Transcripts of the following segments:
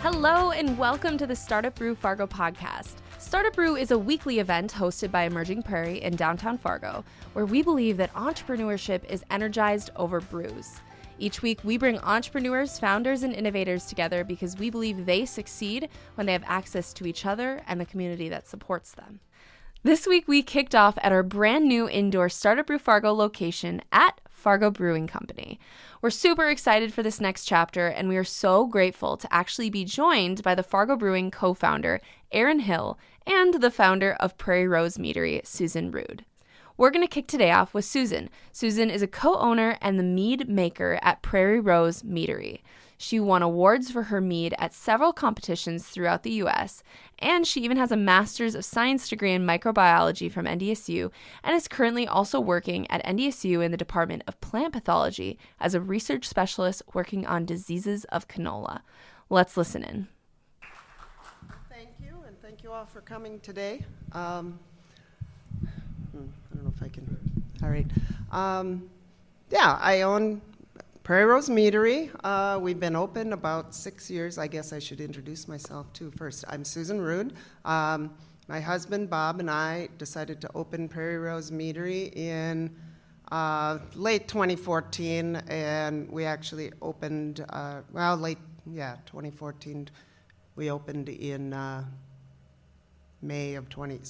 Hello and welcome to the Startup Brew Fargo podcast. Startup Brew is a weekly event hosted by Emerging Prairie in downtown Fargo, where we believe that entrepreneurship is energized over brews. Each week, we bring entrepreneurs, founders, and innovators together because we believe they succeed when they have access to each other and the community that supports them. This week, we kicked off at our brand new indoor Startup Brew Fargo location at Fargo Brewing Company. We're super excited for this next chapter, and we are so grateful to actually be joined by the Fargo Brewing co-founder, Aaron Hill, and the founder of Prairie Rose Meadery, Susan Rude. We're going to kick today off with Susan. Susan is a co-owner and the mead maker at Prairie Rose Meadery. She won awards for her mead at several competitions throughout the U.S., and she even has a Master's of Science degree in microbiology from NDSU and is currently also working at NDSU in the Department of Plant Pathology as a research specialist working on diseases of canola. Let's listen in. Thank you, and thank you all for coming today. I don't know if I can. All right. I own Prairie Rose Meadery. We've been open about 6 years. I guess I should introduce myself too first. I'm Susan Rude. My husband Bob and I decided to open Prairie Rose Meadery in late 2014, and we actually opened, 2014. We opened in May of late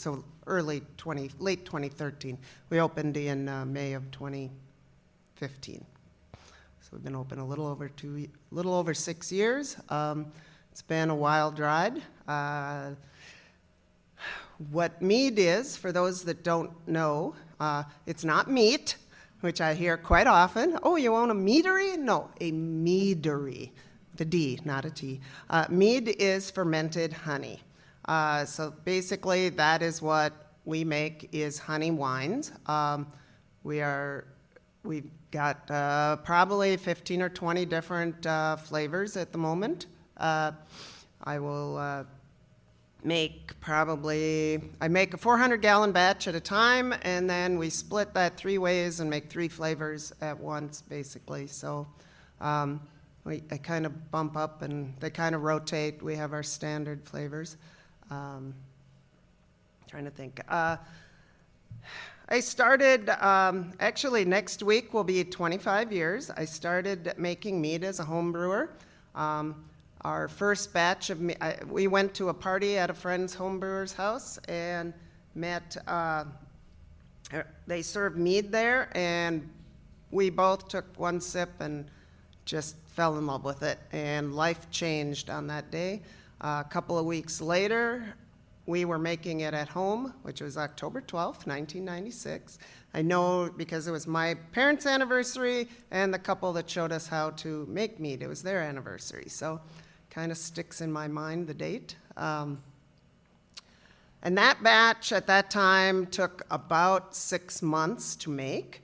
2013. We opened in May of 2015. So we've been open a little over 6 years. It's been a wild ride. What mead is, for those that don't know, it's not meat, which I hear quite often. Oh, you own a meadery? No, a meadery. The D, not a T. Mead is fermented honey. So basically, that is what we make is honey wines. We've got probably 15 or 20 different flavors at the moment. I make a 400-gallon batch at a time, and then we split that 3 ways and make 3 flavors at once, basically. So I kind of bump up, and they kind of rotate. We have our standard flavors. Trying to think. I started, actually next week will be 25 years. I started making mead as a home brewer. Our first batch of mead, we went to a party at a friend's home brewer's house and met, they served mead there, and we both took one sip and just fell in love with it, and life changed on that day. A couple of weeks later, we were making it at home, which was October 12th, 1996. I know because it was my parents' anniversary and the couple that showed us how to make mead. It was their anniversary, so kind of sticks in my mind, the date. And that batch at that time took about 6 months to make.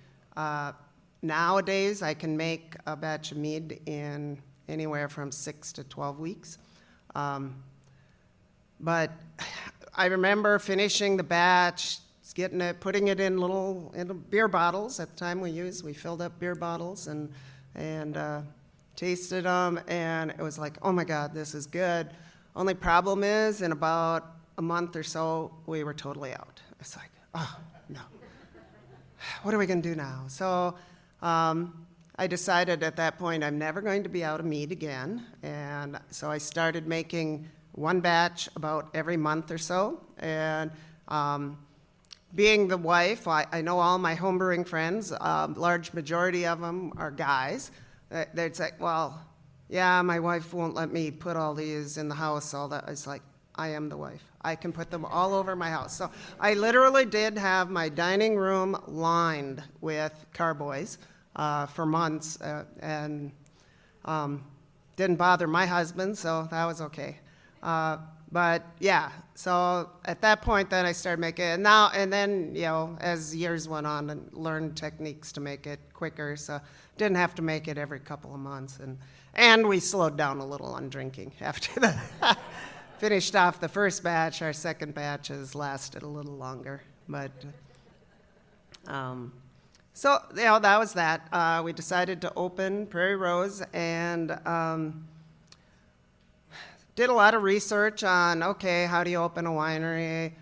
Nowadays, I can make a batch of mead in anywhere from 6 to 12 weeks. But I remember finishing the batch, putting it in little beer bottles. At the time we filled up beer bottles and tasted them, and it was like, oh my God, this is good. Only problem is, in about a month or so, we were totally out. It's like, oh no, what are we gonna do now? So I decided at that point I'm never going to be out of mead again, and so I started making one batch about every month or so. And being the wife, I know all my homebrewing friends, large majority of them are guys. They'd say, well, yeah, my wife won't let me put all these in the house, all that. It's like, I am the wife. I can put them all over my house. So I literally did have my dining room lined with carboys for months, and didn't bother my husband, so that was okay. But yeah, so at that point, then I started making it. And then, as years went on, and learned techniques to make it quicker, so didn't have to make it every couple of months. And we slowed down a little on drinking after that. Finished off the first batch. Our second batch has lasted a little longer, but so that was that. We decided to open Prairie Rose, and did a lot of research on, okay, how do you open a winery?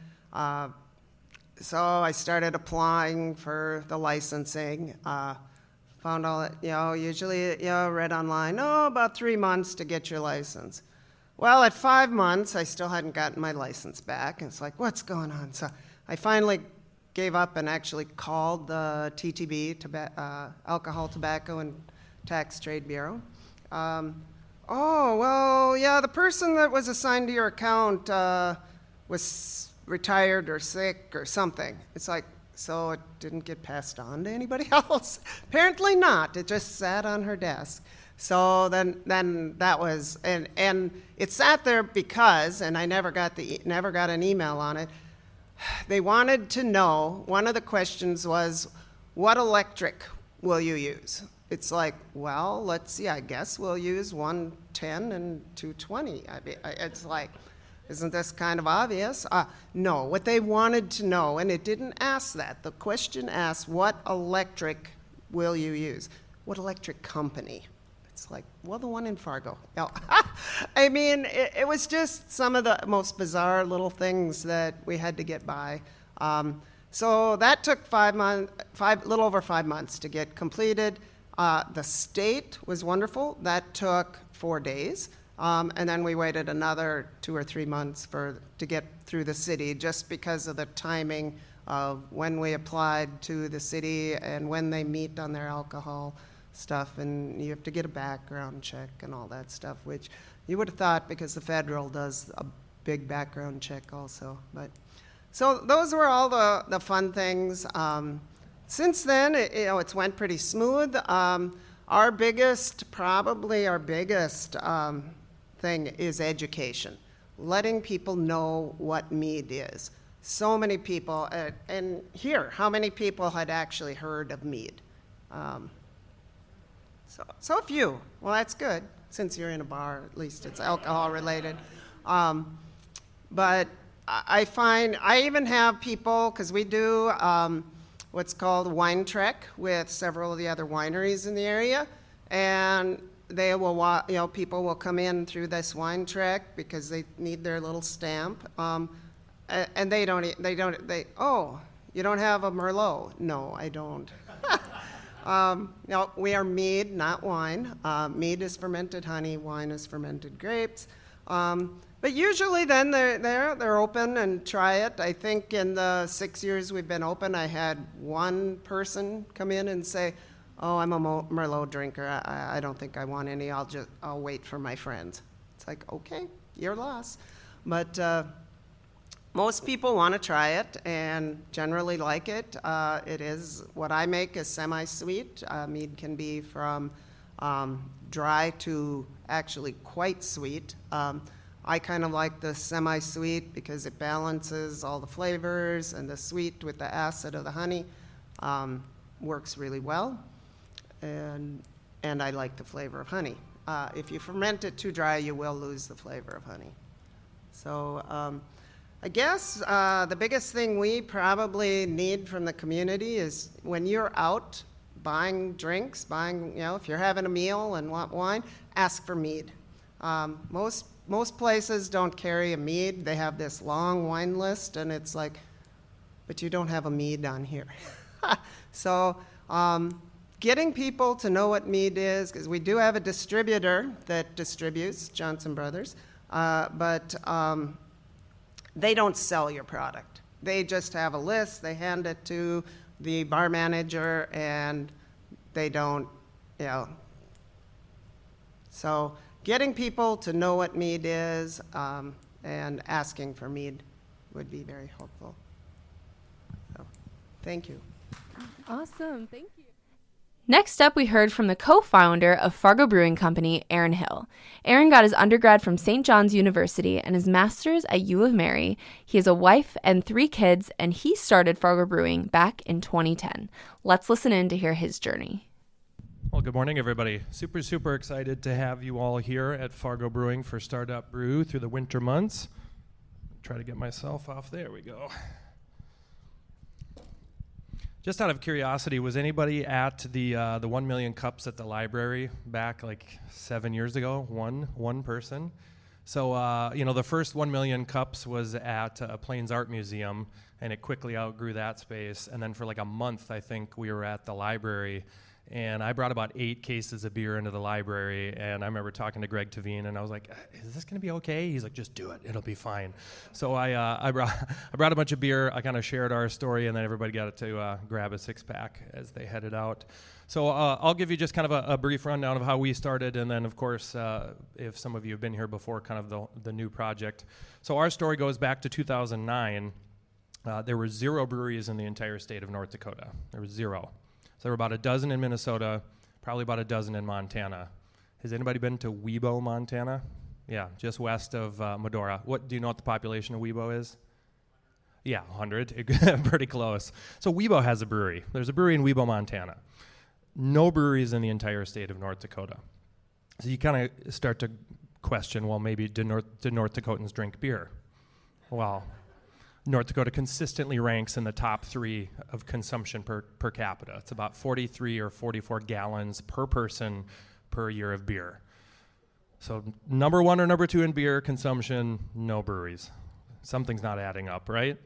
So I started applying for the licensing. Found all that, usually, read online, about 3 months to get your license. Well, at 5 months, I still hadn't gotten my license back. And it's like, what's going on? So I finally gave up and actually called the TTB, Alcohol, Tobacco, and Tax Trade Bureau. The person that was assigned to your account was retired or sick or something. It's like, so it didn't get passed on to anybody else? Apparently not. It just sat on her desk. So then that was, and it sat there because, and I never got an email on it. They wanted to know, one of the questions was, what electric will you use? It's like, well, let's see, I guess we'll use 110 and 220. It's like, isn't this kind of obvious? No, what they wanted to know, and it didn't ask that. The question asked, what electric will you use? What electric company? It's like, well, the one in Fargo. No. I mean, it was just some of the most bizarre little things that we had to get by. So that took little over 5 months to get completed. The state was wonderful. That took 4 days. And then we waited another 2 or 3 months to get through the city, just because of the timing of when we applied to the city and when they meet on their alcohol stuff, and you have to get a background check and all that stuff, which you would have thought, because the federal does a big background check also. But so those were all the fun things. Since then, it's went pretty smooth. Our biggest thing is education, letting people know what mead is. So many people, and here, how many people had actually heard of mead? So few. Well, that's good, since you're in a bar, at least it's alcohol related. But I find, I even have people, because we do what's called Wine Trek with several of the other wineries in the area, and they will, people will come in through this Wine Trek because they need their little stamp, and you don't have a Merlot? No, I don't. No, we are mead, not wine. Mead is fermented honey, wine is fermented grapes. But usually then they're open and try it. I think in the 6 years we've been open, I had one person come in and say, oh, I'm a Merlot drinker. I don't think I want any. I'll wait for my friends. It's like, okay, your loss. But most people want to try it and generally like it. It is, what I make is semi-sweet. Mead can be from dry to actually quite sweet. I kind of like the semi-sweet because it balances all the flavors, and the sweet with the acid of the honey works really well. And I like the flavor of honey. If you ferment it too dry, you will lose the flavor of honey. So I guess the biggest thing we probably need from the community is, when you're out buying drinks, if you're having a meal and want wine, ask for mead. Most places don't carry a mead. They have this long wine list, and it's like, but you don't have a mead on here. So getting people to know what mead is, because we do have a distributor that distributes, Johnson Brothers, but they don't sell your product. They just have a list, they hand it to the bar manager, and they don't, So getting people to know what mead is and asking for mead would be very helpful. So, thank you. Awesome, thank you. Next up, we heard from the co-founder of Fargo Brewing Company, Aaron Hill. Aaron got his undergrad from St. John's University and his master's at U of Mary. He has a wife and 3 kids, and he started Fargo Brewing back in 2010. Let's listen in to hear his journey. Well, good morning, everybody. Super excited to have you all here at Fargo Brewing for Startup Brew through the winter months. Try to get myself off. There we go. Just out of curiosity, was anybody at the 1 million cups at the library back like 7 years ago? One person. So, the first 1 million cups was at Plains Art Museum, and it quickly outgrew that space. And then for like a month, I think we were at the library, and I brought about 8 cases of beer into the library. And I remember talking to Greg Tavine, and I was like, "Is this going to be okay?" He's like, "Just do it; it'll be fine." So I brought a bunch of beer. I kind of shared our story, and then everybody got to grab a 6-pack as they headed out. So I'll give you just kind of a brief rundown of how we started, and then, of course, if some of you have been here before, kind of the new project. So our story goes back to 2009. There were 0 breweries in the entire state of North Dakota. There was 0. So there were about a dozen in Minnesota, probably about a dozen in Montana. Has anybody been to Webo, Montana? Yeah, just west of Medora. Do you know what the population of Webo is? Yeah, 100. Pretty close. So Webo has a brewery. There's a brewery in Webo, Montana. No breweries in the entire state of North Dakota. So you kind of start to question, well, maybe did North Dakotans drink beer? Well, North Dakota consistently ranks in the top 3 of consumption per capita. It's about 43 or 44 gallons per person per year of beer. So number 1 or number 2 in beer consumption, no breweries. Something's not adding up, right?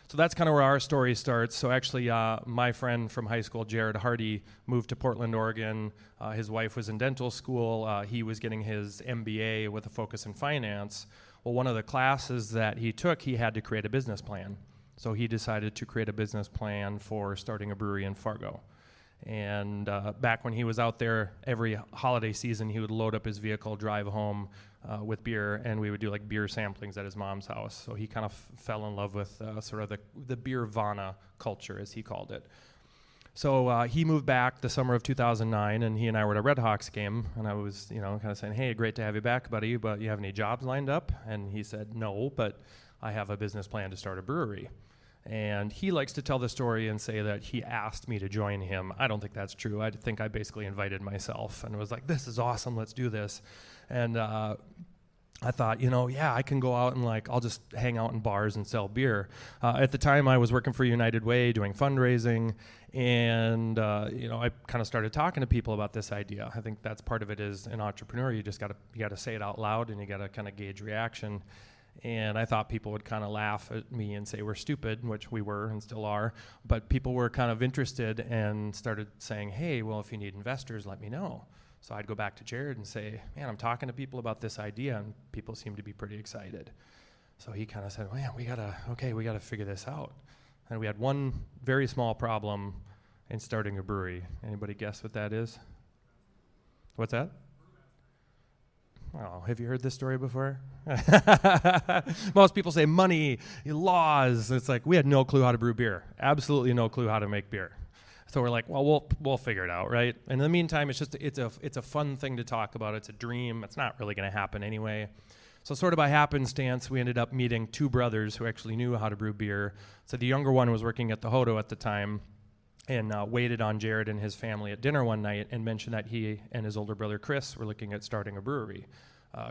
So that's kind of where our story starts. So actually, my friend from high school, Jared Hardy, moved to Portland, Oregon. His wife was in dental school. He was getting his MBA with a focus in finance. Well, one of the classes that he took, he had to create a business plan. So he decided to create a business plan for starting a brewery in Fargo. And back when he was out there, every holiday season, he would load up his vehicle, drive home with beer, and we would do like beer samplings at his mom's house. So he kind of fell in love with sort of the beer Vana culture, as he called it. So he moved back the summer of 2009, and he and I were at a Red Hawks game, and I was, kind of saying, "Hey, great to have you back, buddy, but you have any jobs lined up?" And he said, "No, but I have a business plan to start a brewery." And he likes to tell the story and say that he asked me to join him. I don't think that's true. I think I basically invited myself and was like, "This is awesome, let's do this." And I thought, yeah, I can go out and I'll just hang out in bars and sell beer. At the time, I was working for United Way doing fundraising, and I kind of started talking to people about this idea. I think that's part of it is an entrepreneur. You just got to say it out loud, and you got to kind of gauge reaction. And I thought people would kind of laugh at me and say we're stupid, which we were and still are. But people were kind of interested and started saying, "Hey, well, if you need investors, let me know." So I'd go back to Jared and say, "Man, I'm talking to people about this idea," and people seem to be pretty excited. So he kind of said, "Well, yeah, we gotta figure this out." And we had one very small problem in starting a brewery. Anybody guess what that is? What's that? Oh, have you heard this story before? Most people say money, laws. It's like we had no clue how to brew beer. Absolutely no clue how to make beer. So we're like, well, we'll figure it out, right? And in the meantime, it's a fun thing to talk about. It's a dream. It's not really going to happen anyway. So sort of by happenstance, we ended up meeting 2 brothers who actually knew how to brew beer. So the younger one was working at the Hodo at the time, and waited on Jared and his family at dinner one night and mentioned that he and his older brother Chris were looking at starting a brewery.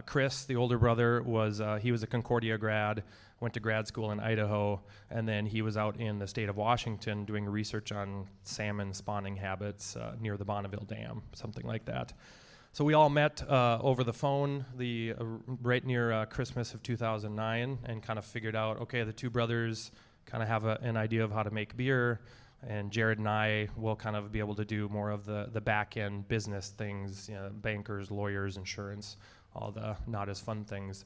Chris, the older brother, was a Concordia grad, went to grad school in Idaho, and then he was out in the state of Washington doing research on salmon spawning habits near the Bonneville Dam, something like that. So we all met over the phone right near Christmas of 2009 and kind of figured out, okay, the 2 brothers kind of have an idea of how to make beer, and Jared and I will kind of be able to do more of the back-end business things, bankers, lawyers, insurance, all the not as fun things.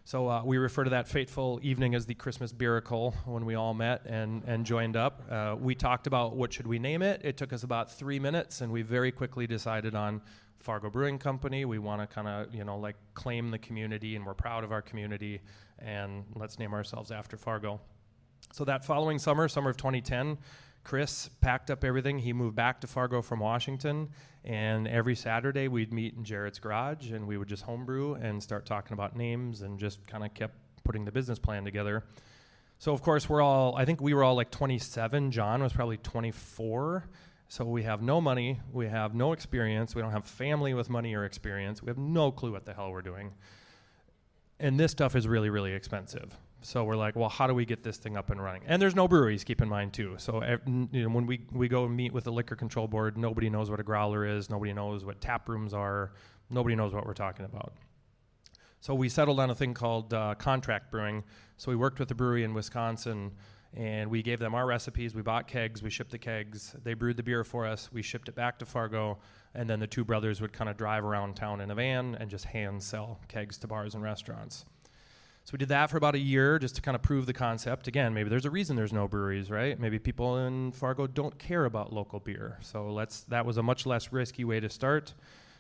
So we refer to that fateful evening as the Christmas Beeracle when we all met and joined up. We talked about what should we name it. It took us about 3 minutes, and we very quickly decided on Fargo Brewing Company. We want to kind of, claim the community, and we're proud of our community, and let's name ourselves after Fargo. So that following summer of 2010, Chris packed up everything. He moved back to Fargo from Washington, and every Saturday we'd meet in Jared's garage, and we would just homebrew and start talking about names and just kind of kept putting the business plan together. So, of course, I think we were all 27. John was probably 24. So we have no money. We have no experience. We don't have family with money or experience. We have no clue what the hell we're doing. And this stuff is really, really expensive. So we're like, well, how do we get this thing up and running? And there's no breweries, keep in mind, too. So when we go and meet with the Liquor Control Board, nobody knows what a growler is. Nobody knows what tap rooms are. Nobody knows what we're talking about. So we settled on a thing called contract brewing. So we worked with a brewery in Wisconsin, and we gave them our recipes. We bought kegs. We shipped the kegs. They brewed the beer for us. We shipped it back to Fargo, and then the two brothers would kind of drive around town in a van and just hand sell kegs to bars and restaurants. So we did that for about a year just to kind of prove the concept. Again, maybe there's a reason there's no breweries, right? Maybe people in Fargo don't care about local beer. So that was a much less risky way to start.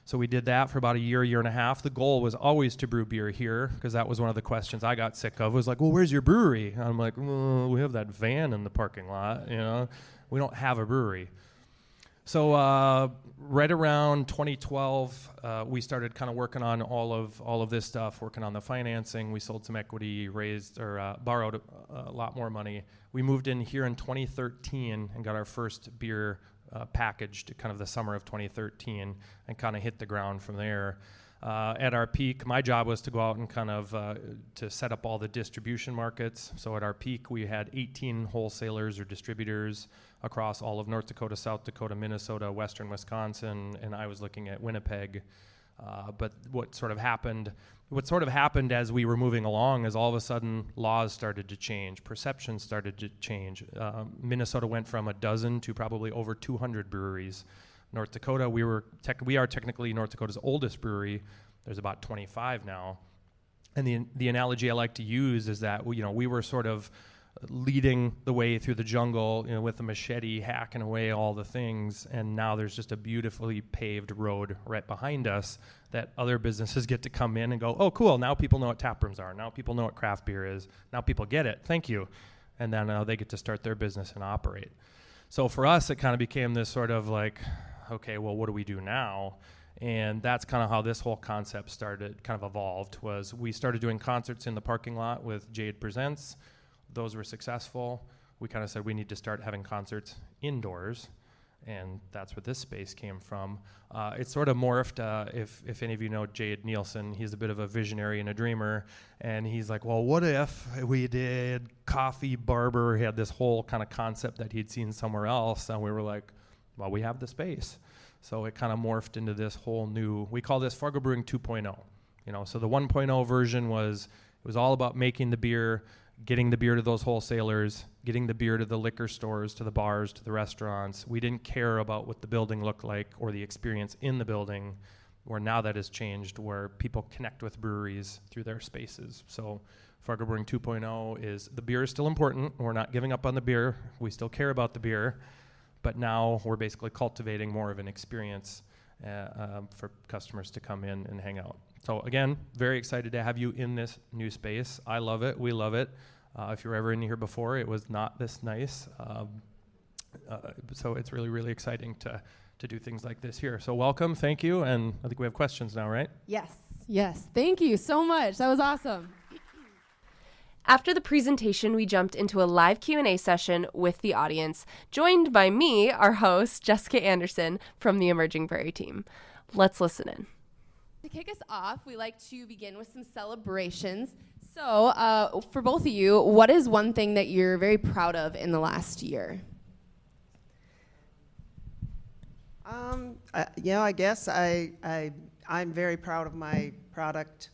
So we did that for about a year and a half. The goal was always to brew beer here, because that was one of the questions I got sick of. It was like, well, where's your brewery? And I'm like, well, we have that van in the parking lot, We don't have a brewery. So right around 2012, we started kind of working on all of this stuff, working on the financing. We sold some equity, borrowed a lot more money. We moved in here in 2013 and got our first beer packaged kind of the summer of 2013 and kind of hit the ground from there. At our peak, my job was to go out and kind of to set up all the distribution markets. So at our peak, we had 18 wholesalers or distributors across all of North Dakota, South Dakota, Minnesota, western Wisconsin, and I was looking at Winnipeg. But what sort of happened as we were moving along is all of a sudden laws started to change, perceptions started to change. Minnesota went from a dozen to probably over 200 breweries. North Dakota, we are technically North Dakota's oldest brewery. There's about 25 now. And the analogy I like to use is that we were sort of leading the way through the jungle, with a machete hacking away all the things, and now there's just a beautifully paved road right behind us that other businesses get to come in and go, oh, cool, now people know what tap rooms are, now people know what craft beer is, now people get it, thank you. And then they get to start their business and operate. So for us, it kind of became this sort of like, okay, well, what do we do now? And that's kind of how this whole concept kind of evolved, was we started doing concerts in the parking lot with Jade Presents. Those were successful. We kind of said we need to start having concerts indoors, and that's where this space came from. It sort of morphed, if any of you know Jade Nielsen, he's a bit of a visionary and a dreamer, and he's like, well, what if we did coffee barber? He had this whole kind of concept that he'd seen somewhere else, and we were like, well, we have the space. So it kind of morphed into this whole new, we call this Fargo Brewing 2.0. So the 1.0 version was all about making the beer, getting the beer to those wholesalers, getting the beer to the liquor stores, to the bars, to the restaurants. We didn't care about what the building looked like or the experience in the building, where now that has changed, where people connect with breweries through their spaces. So Fargo Brewing 2.0 is, the beer is still important. We're not giving up on the beer. We still care about the beer. But now we're basically cultivating more of an experience for customers to come in and hang out. So again, very excited to have you in this new space. I love it. We love it. If you were ever in here before, it was not this nice. So it's really, really exciting to do things like this here. So welcome. Thank you. And I think we have questions now, right? Yes. Thank you so much. That was awesome. After the presentation, we jumped into a live Q&A session with the audience, joined by me, our host, Jessica Anderson, from the Emerging Prairie team. Let's listen in. To kick us off, we like to begin with some celebrations. So, for both of you, what is one thing that you're very proud of in the last year? I guess I'm very proud of my product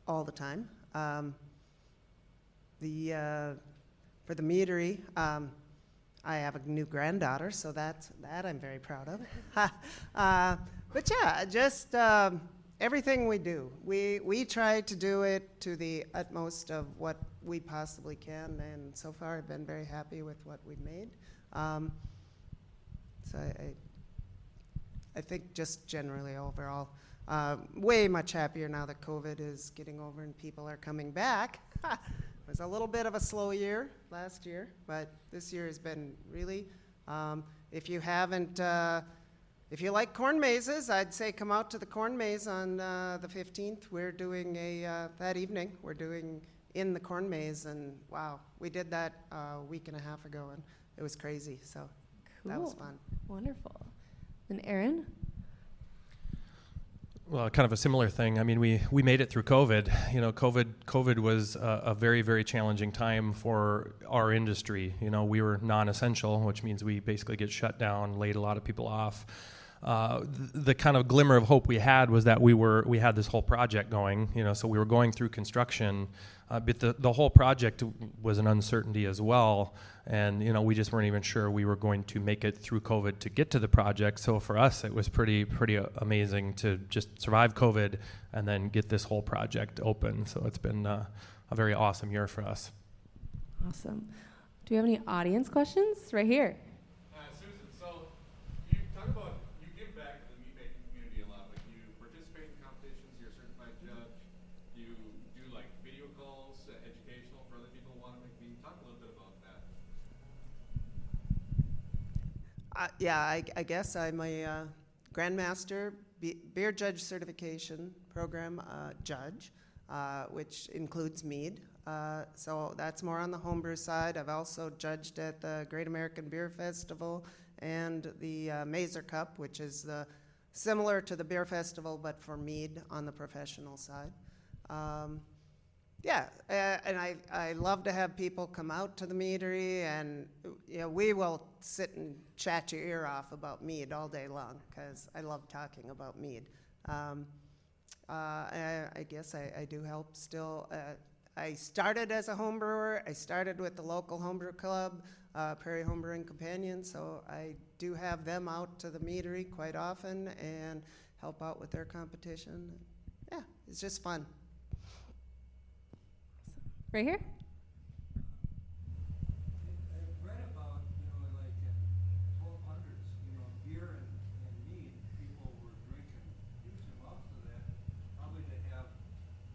all the time. For the meadery, I have a new granddaughter, so that I'm very proud of. But yeah, just everything we do, we try to do it to the utmost of what we possibly can, and so far I've been very happy with what we've made. So I think just generally overall, way much happier now that COVID is getting over and people are coming back. It was a little bit of a slow year last year, but this year has been really, if you if you like corn mazes, I'd say come out to the corn maze on the 15th. We're doing that evening, we're doing in the corn maze, and wow, we did that a week and a half ago, and it was crazy, so Cool. that was fun. Wonderful. And Aaron? Well, kind of a similar thing. I mean, we made it through COVID. COVID was a very, very challenging time for our industry. We were non-essential, which means we basically get shut down, laid a lot of people off. the kind of glimmer of hope we had was that we had this whole project going, so we were going through construction, but the whole project was an uncertainty as well, and we just weren't even sure we were going to make it through COVID to get to the project. So for us, it was pretty amazing to just survive COVID and then get this whole project open. So it's been a very awesome year for us. Awesome. Do we have any audience questions? Right here. Susan, so you talk about you give back to the meat making community a lot. Like you participate in competitions, you're a certified judge. You do like video calls, educational for other people who want to make meat. Talk a little bit about that. I guess I'm a Grandmaster Beer Judge Certification Program judge, which includes mead. So that's more on the homebrew side. I've also judged at the Great American Beer Festival and the Mazer Cup, which is similar to the beer festival, but for mead on the professional side. And I love to have people come out to the meadery, and we will sit and chat your ear off about mead all day long, because I love talking about mead. I guess I do help still. I started as a home brewer. I started with the local homebrew club, Prairie Home Brewing Company, so I do have them out to the meadery quite often and help out with their competition. Yeah, it's just fun. Right here. I've read about, like in 1200s, beer and mead, people were drinking huge amounts of that, probably to have,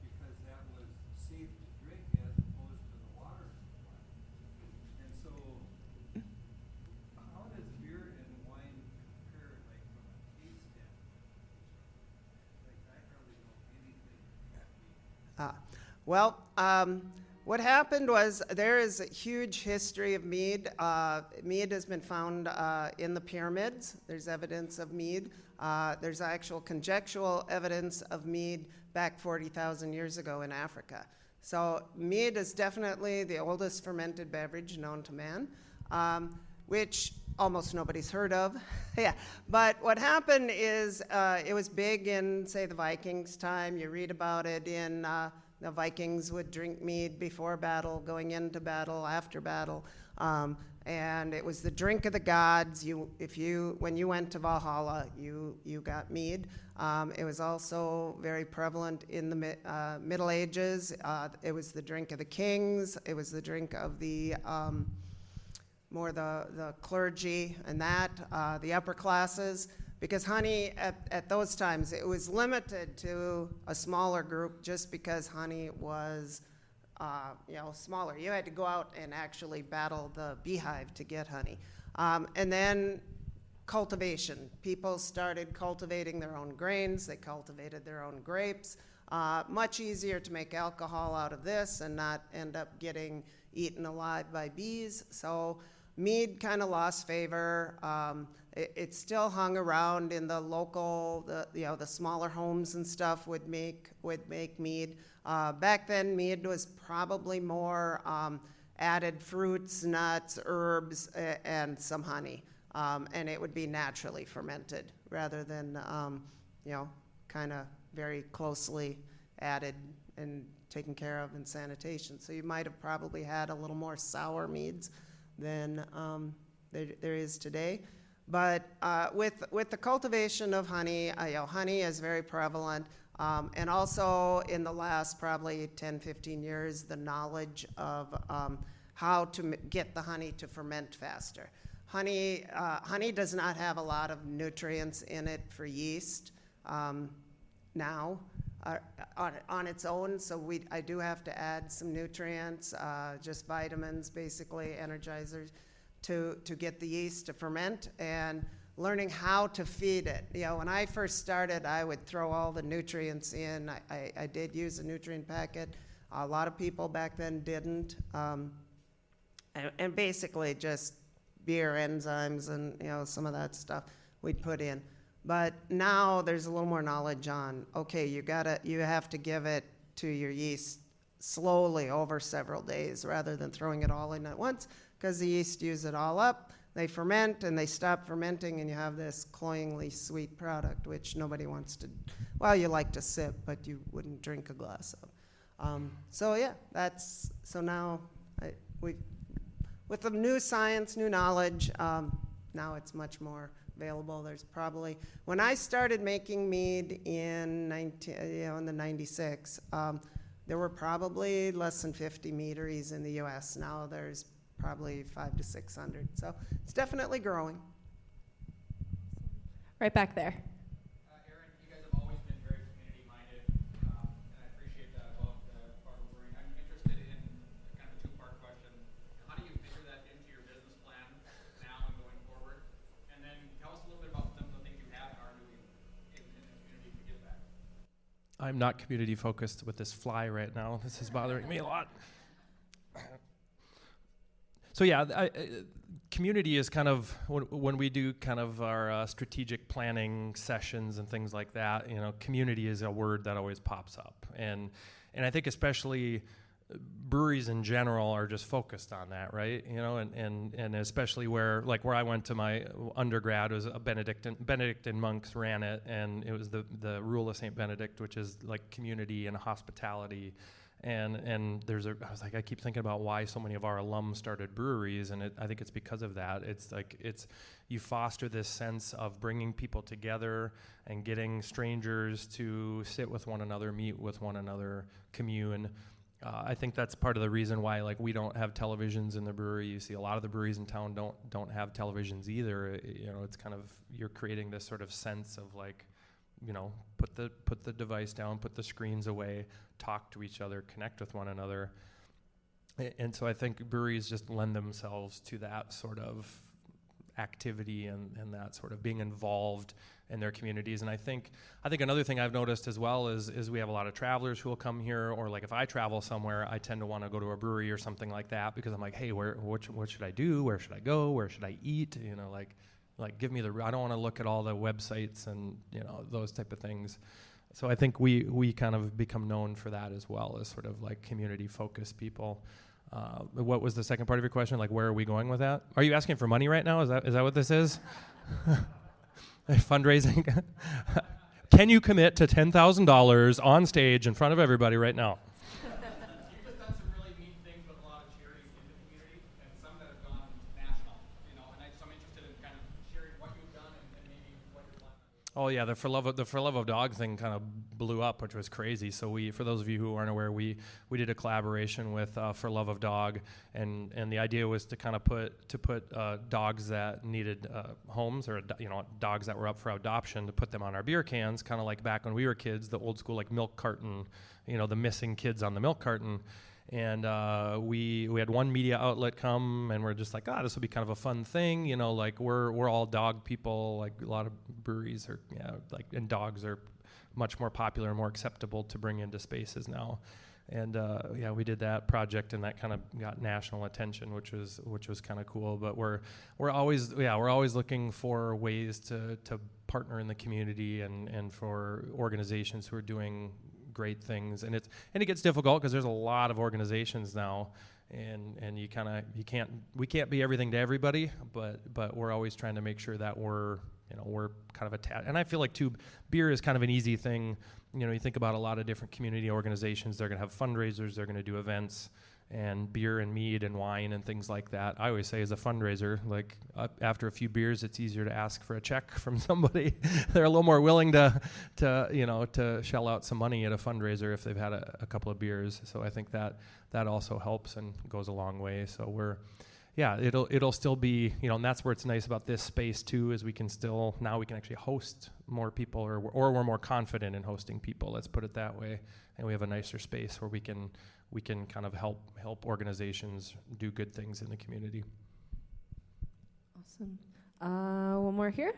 because that was safe to drink as opposed to the water supply. And so, how does beer and wine compare, like from a taste standpoint? Like, I hardly know anything about mead. What happened was there is a huge history of mead. Mead has been found in the pyramids. There's evidence of mead. There's actual conjectural evidence of mead back 40,000 years ago in Africa. So mead is definitely the oldest fermented beverage known to man, which almost nobody's heard of. Yeah, but what happened is it was big in, say, the Vikings' time. You read about it in the Vikings would drink mead before battle, going into battle, after battle, and it was the drink of the gods. When you went to Valhalla, you got mead. It was also very prevalent in the Middle Ages. It was the drink of the kings. It was the drink of the more the clergy and the upper classes. Because honey, at those times, it was limited to a smaller group just because honey was, smaller. You had to go out and actually battle the beehive to get honey. And then cultivation. People started cultivating their own grains. They cultivated their own grapes. Much easier to make alcohol out of this and not end up getting eaten alive by bees. So mead kind of lost favor. It still hung around in the local, the smaller homes and stuff would make mead. Back then, mead was probably more added fruits, nuts, herbs, and some honey, and it would be naturally fermented rather than kind of very closely added and taken care of in sanitation. So you might have probably had a little more sour meads than there is today. But with the cultivation of honey, honey is very prevalent. And also in the last probably 10, 15 years, the knowledge of how to get the honey to ferment faster. Honey does not have a lot of nutrients in it for yeast now on its own. So I do have to add some nutrients, just vitamins, basically energizers, to get the yeast to ferment, and learning how to feed it. When I first started, I would throw all the nutrients in. I did use a nutrient packet. A lot of people back then didn't. And basically just beer enzymes and some of that stuff we'd put in. But now there's a little more knowledge on, okay, you have to give it to your yeast slowly over several days rather than throwing it all in at once, because the yeast use it all up. they ferment and they stop fermenting, and you have this cloyingly sweet product, which nobody wants to. Well, you like to sip, but you wouldn't drink a glass of. So yeah, so now with the new science, new knowledge, now it's much more available. There's probably, when I started making mead in the 96, there were probably less than 50 meaderies in the U.S. Now there's probably 500 to 600. So it's definitely growing. Right back there. Aaron, you guys have always been very community-minded, and I appreciate that about Fargo Brewing. I'm interested in kind of a two-part question. How do you figure that into your business plan now and going forward? And then tell us a little bit about some of the things you have and are doing in the community to give back. I'm not community focused with this fly right now. This is bothering me a lot. So yeah, community is kind of, when we do kind of our strategic planning sessions and things like that, community is a word that always pops up. And I think especially breweries in general are just focused on that, right? And especially where I went to my undergrad was a Benedictine monks ran it, and it was the Rule of St. Benedict, which is like community and hospitality. And I was like, I keep thinking about why so many of our alums started breweries, and I think it's because of that. It's you foster this sense of bringing people together and getting strangers to sit with one another, meet with one another, commune. I think that's part of the reason why we don't have televisions in the brewery. You see a lot of the breweries in town don't have televisions either. It's kind of, you're creating this sort of sense of put the device down, put the screens away, talk to each other, connect with one another. And so I think breweries just lend themselves to that sort of activity and that sort of being involved in their communities. And I think another thing I've noticed as well is we have a lot of travelers who will come here, or if I travel somewhere, I tend to want to go to a brewery or something like that, because I'm like, hey, what should I do? Where should I go? Where should I eat? Give me I don't want to look at all the websites and those type of things. So I think we kind of become known for that as well, as sort of community focused people. What was the second part of your question? Where are we going with that? Are you asking for money right now? Is that what this is? Fundraising? Can you commit to $10,000 on stage in front of everybody right now? You've just done some really neat things with a lot of charities in the community, and some that have gone national. So I'm interested in kind of sharing what you've done and maybe what you're planning on doing. Oh yeah, the For Love of Dog thing kind of blew up, which was crazy. So for those of you who aren't aware, we did a collaboration with For Love of Dog, and the idea was to kind of put dogs that needed homes, or dogs that were up for adoption, to put them on our beer cans, kind of like back when we were kids, the old school milk carton, the missing kids on the milk carton. And we had one media outlet come, and we're just like, this will be kind of a fun thing, we're all dog people, a lot of breweries are, and dogs are much more popular and more acceptable to bring into spaces now. And we did that project, and that kind of got national attention, which was kind of cool. But we're always looking for ways to partner in the community and for organizations who are doing great things, and it gets difficult because there's a lot of organizations now, and we can't be everything to everybody, but we're always trying to make sure that we're kind of attached. And I feel like too, beer is kind of an easy thing. You think about a lot of different community organizations, they're going to have fundraisers, they're going to do events, and beer and mead and wine and things like that. I always say, as a fundraiser, after a few beers, it's easier to ask for a check from somebody. They're a little more willing to shell out some money at a fundraiser if they've had a couple of beers. So I think that also helps and goes a long way. So it'll still be, and that's where it's nice about this space too, is we can actually host more people, or we're more confident in hosting people. Let's put it that way. And we have a nicer space where we can kind of help organizations do good things in the community. Awesome. One more here.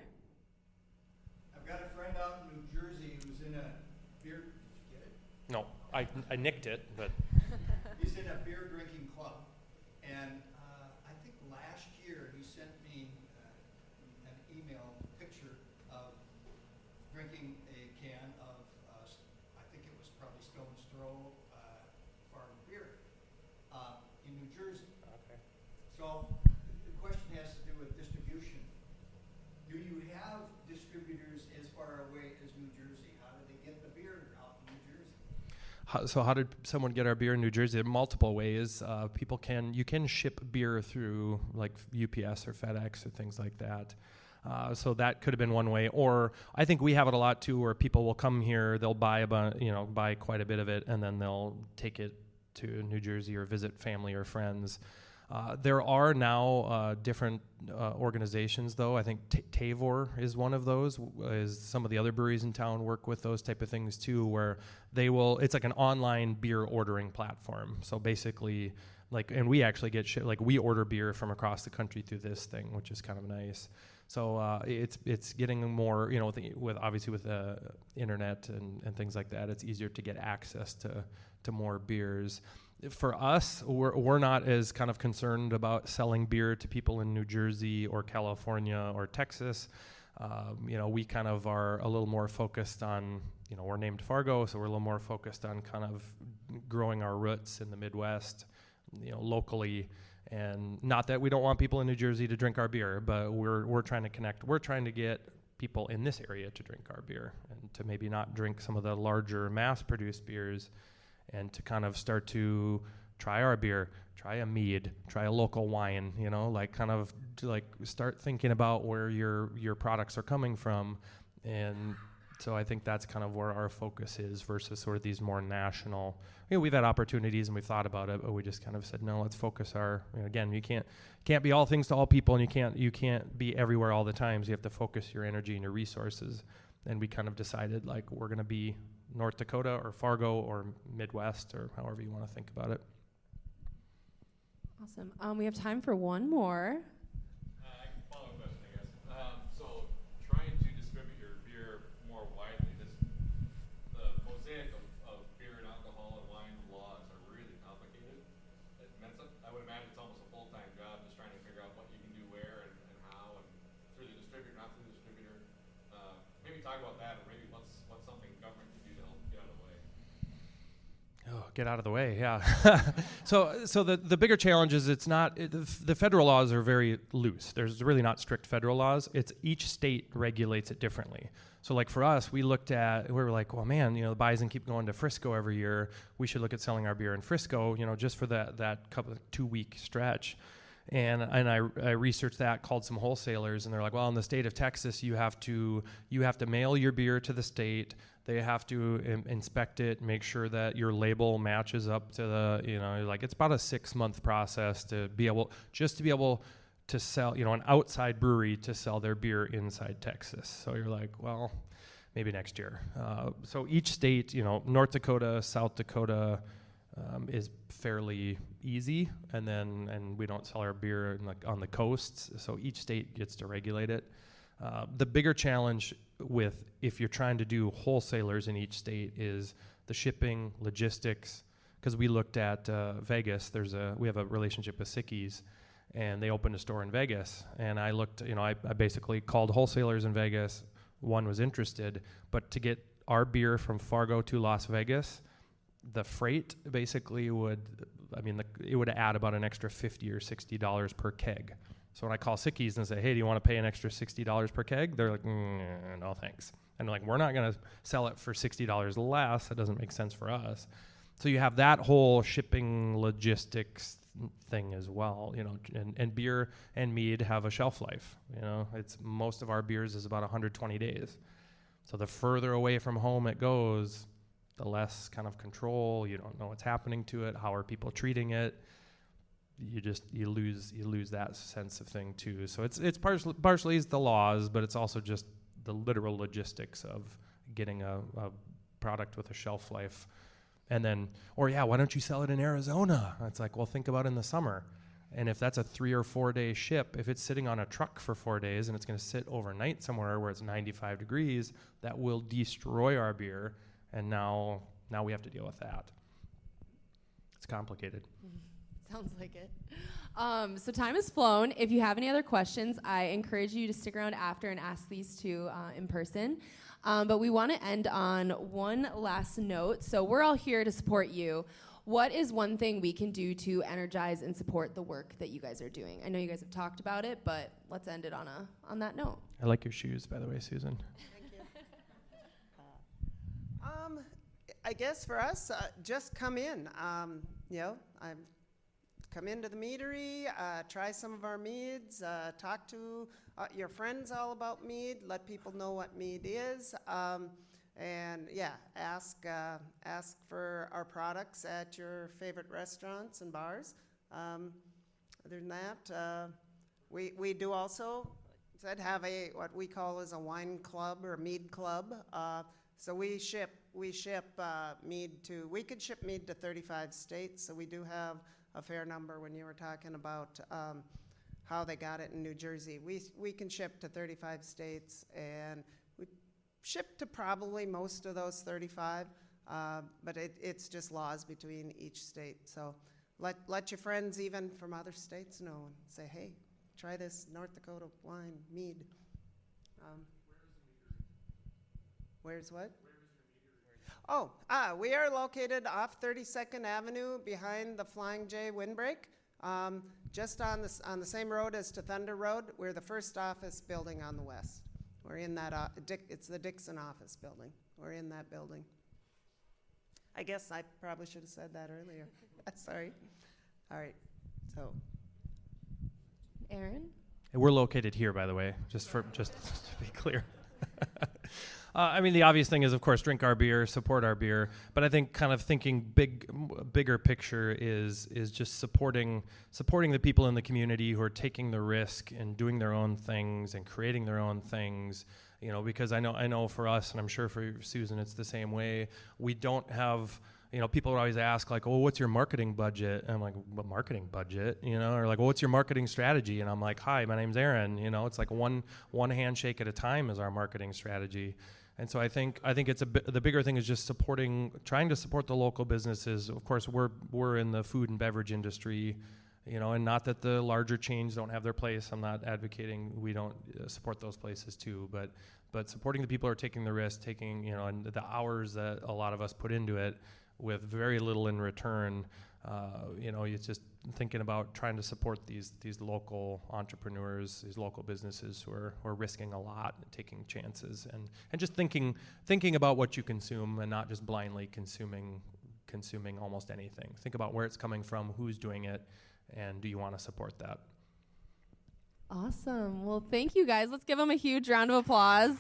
I've got a friend out in New Jersey who's in a beer. Did you get it? No, I nicked it, but He's in a beer drinking club, and I think last year he sent me an email picture of drinking a can of I think it was probably Stone's Throw Fargo beer in New Jersey. okay. So the question has to do with distribution how did someone get our beer in New Jersey? There are multiple ways. You can ship beer through like UPS or FedEx or things like that. So that could have been one way. Or I think we have it a lot too, where people will come here, they'll buy buy quite a bit of it, and then they'll take it to New Jersey or visit family or friends. There are now different organizations, though. I think Tavor is one of those. Is some of the other breweries in town work with those type of things too, where it's like an online beer ordering platform. So basically, and we actually get we order beer from across the country through this thing, which is kind of nice. So it's getting more, with the internet and things like that, it's easier to get access to more beers. For us, we're not as kind of concerned about selling beer to people in New Jersey or California or Texas. We kind of are a little more focused on, we're named Fargo, so we're a little more focused on kind of growing our roots in the Midwest, locally. And not that we don't want people in New Jersey to drink our beer, but we're trying to connect. We're trying to get people in this area to drink our beer and to maybe not drink some of the larger mass-produced beers, and to kind of start to try our beer, try a mead, try a local wine, kind of to start thinking about where your products are coming from. And so I think that's kind of where our focus is versus sort of these more national. We've had opportunities and we've thought about it, but we just kind of said, no, let's focus again, you can't be all things to all people, and you can't be everywhere all the time. So you have to focus your energy and your resources. And we kind of decided we're going to be North Dakota or Fargo or Midwest or however you want to think about it. Awesome. We have time for one more. Follow-up question, I guess. So trying to distribute your beer more widely, the mosaic of beer and alcohol and wine laws are really complicated. I would imagine it's almost a full-time job just trying to figure out what you can do where and how, and through the distributor, not through the distributor. Maybe talk about that, or maybe what's something government can do to help get out of the way. Oh, get out of the way, yeah. So the bigger challenge is the federal laws are very loose. There's really not strict federal laws. It's each state regulates it differently. So for us, we were like, well, man, the bison keep going to Frisco every year. We should look at selling our beer in Frisco, just for that couple 2-week stretch. And I researched that, called some wholesalers, and they're like, well, in the state of Texas, you have to mail your beer to the state. They have to inspect it, make sure that your label matches up to the, it's about a 6-month process to be able to sell, an outside brewery to sell their beer inside Texas. So you're like, well, maybe next year. So each state, North Dakota, South Dakota, is fairly easy, and we don't sell our beer on the coasts, so each state gets to regulate it. The bigger challenge if you're trying to do wholesalers in each state is the shipping, logistics, because we looked at Vegas. We have a relationship with Sickies, and they opened a store in Vegas, and I looked, I basically called wholesalers in Vegas. One was interested, but to get our beer from Fargo to Las Vegas, the freight basically it would add about an extra $50 or $60 per keg. So when I call Sickies and say, hey, do you want to pay an extra $60 per keg? They're like, no, thanks. And we're not going to sell it for $60 less. That doesn't make sense for us. So you have that whole shipping logistics thing as well, and beer and mead have a shelf life. It's most of our beers is about 120 days. So the further away from home it goes, the less kind of control. You don't know what's happening to it. How are people treating it? You lose that sense of thing too. So it's partially the laws, but it's also just the literal logistics of getting a product with a shelf life. And then, why don't you sell it in Arizona? It's like, well, think about in the summer. And if that's a 3 or 4 day ship, if it's sitting on a truck for 4 days and it's going to sit overnight somewhere where it's 95 degrees, that will destroy our beer. And now we have to deal with that. It's complicated. Sounds like it. So time has flown. If you have any other questions, I encourage you to stick around after and ask these two in person. But we want to end on one last note. So we're all here to support you. What is one thing we can do to energize and support the work that you guys are doing? I know you guys have talked about it, but let's end it on that note. I like your shoes, by the way, Susan. Thank you. I guess for us, just come in. Come into the meadery, try some of our meads, talk to your friends all about mead, let people know what mead is, and ask for our products at your favorite restaurants and bars. Other than that, we do also have what we call as a wine club or mead club. So we ship mead we could ship mead to 35 states. So we do have a fair number. When you were talking about how they got it in New Jersey, we can ship to 35 states, and we ship to probably most of those 35. But it's just laws between each state. So let your friends even from other states know and say, hey, try this North Dakota wine mead. Where's what? We are located off 32nd Avenue behind the Flying J windbreak, just on the same road as to Thunder Road. We're the first office building on the west. We're in that, it's the Dixon office building. We're in that building. I guess I probably should have said that earlier. Sorry. All right, so. Aaron? We're located here, by the way, just to be clear. The obvious thing is, of course, drink our beer, support our beer. But I think kind of thinking bigger picture is just supporting the people in the community who are taking the risk and doing their own things and creating their own things. Because I know for us, and I'm sure for Susan, it's the same way. We don't have. People always ask, like, oh, what's your marketing budget? And I'm like, what marketing budget? Or like, well, what's your marketing strategy? And I'm like, hi, my name's Aaron. It's like one handshake at a time is our marketing strategy. And so I think it's the bigger thing is just trying to support the local businesses. Of course, we're in the food and beverage industry, and not that the larger chains don't have their place. I'm not advocating we don't support those places too, but supporting the people who are taking the risk, and the hours that a lot of us put into it, with very little in return. It's just thinking about trying to support these local entrepreneurs, these local businesses who are risking a lot, taking chances, and just thinking about what you consume and not just blindly consuming almost anything. Think about where it's coming from, who's doing it, and do you want to support that? Awesome. Well, thank you guys. Let's give them a huge round of applause.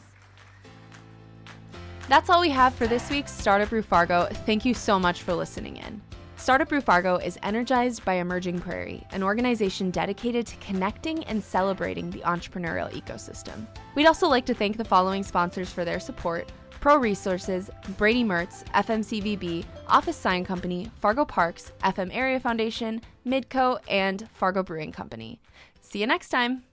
That's all we have for this week's Startup Brew Fargo. Thank you so much for listening in. Startup Brew Fargo is energized by Emerging Prairie, an organization dedicated to connecting and celebrating the entrepreneurial ecosystem. We'd also like to thank the following sponsors for their support: Pro Resources, Brady Mertz, FMCVB, Office Sign Company, Fargo Parks, FM Area Foundation, Midco, and Fargo Brewing Company. See you next time.